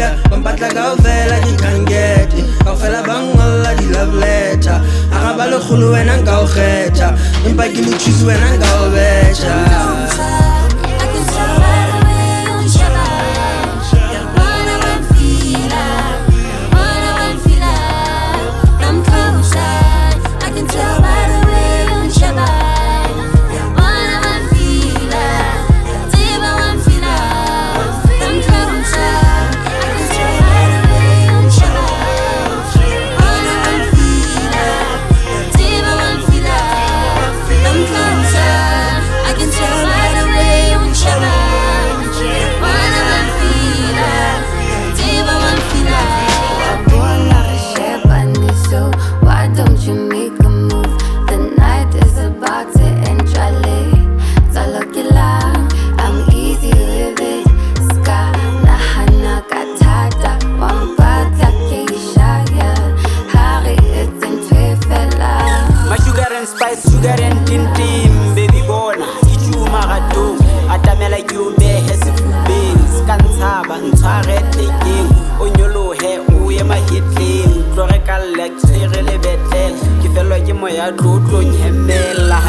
fila bampatla kaofela ke can't get kaofela ba ngolla di-love letter aga ba lekgolo wena nka o kgetha empa ke mothusi wena nka o betšha Sugar and tintim, baby bona Ichuma gato, atamela ke o behe sefubeng Skantshaba, ntshware tekeng O nyolohe, o ye mahetleng Tlo re ka lecture le betlele Ke felwa ke moya tlo nyemela